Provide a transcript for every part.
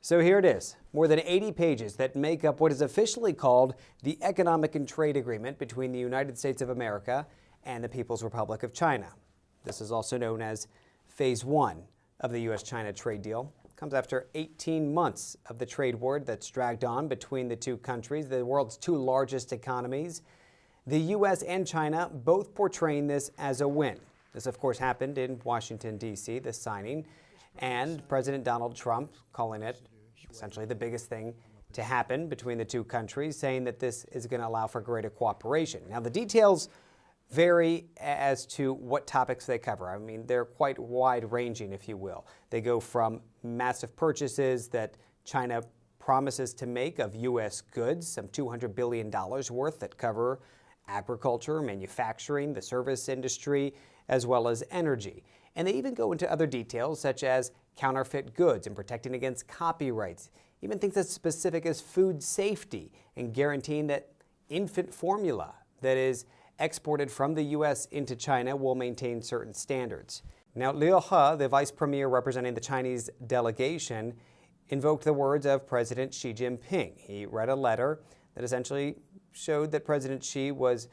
So here it is, more than 80 pages that make up what is officially called the Economic and Trade Agreement between the United States of America and the People's Republic of China. This is also known as Phase 1 of the U.S.-China trade deal. It comes after 18 months of the trade war that's dragged on between the two countries, the world's two largest economies. The U.S. and China both portraying this as a win. This, of course, happened in Washington, D.C., the signing, and President Donald Trump calling it essentially the biggest thing to happen between the two countries, saying that this is going to allow for greater cooperation. Now, the details vary as to what topics they cover. I mean, they're quite wide-ranging, if you will. They go from massive purchases that China promises to make of U.S. goods, some $200 billion worth that cover agriculture, manufacturing, the service industry, as well as energy. And they even go into other details such as counterfeit goods and protecting against copyrights, even things as specific as food safety and guaranteeing that infant formula that is exported from the U.S. into China will maintain certain standards. Now, Liu He, the vice premier representing the Chinese delegation, invoked the words of President Xi Jinping. He read a letter that essentially showed that President Xi was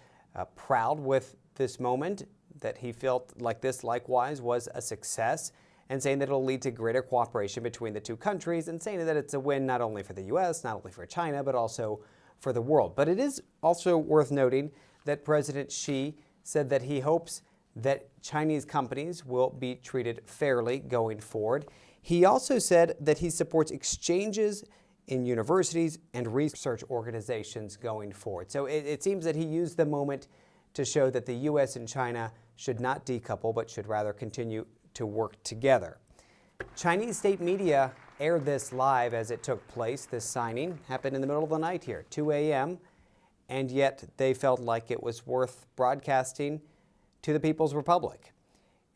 proud with this moment, that he felt like this likewise was a success, and saying that it'll lead to greater cooperation between the two countries, and saying that it's a win not only for the U.S., not only for China, but also for the world. But it is also worth noting that President Xi said that he hopes that Chinese companies will be treated fairly going forward. He also said that he supports exchanges in universities and research organizations going forward. So it seems that he used the moment to show that the U.S. and China should not decouple, but should rather continue to work together. Chinese state media aired this live as it took place. This signing happened in the middle of the night here, 2 a.m., and yet they felt like it was worth broadcasting to the People's Republic.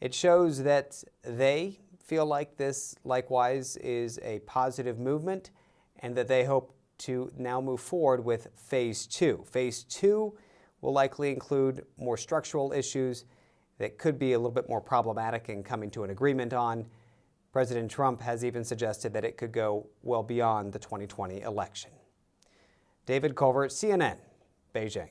It shows that they feel like this likewise is a positive movement and that they hope to now move forward with Phase 2. Phase 2 will likely include more structural issues that could be a little bit more problematic in coming to an agreement on. President Trump has even suggested that it could go well beyond the 2020 election. David Culver, CNN, Beijing.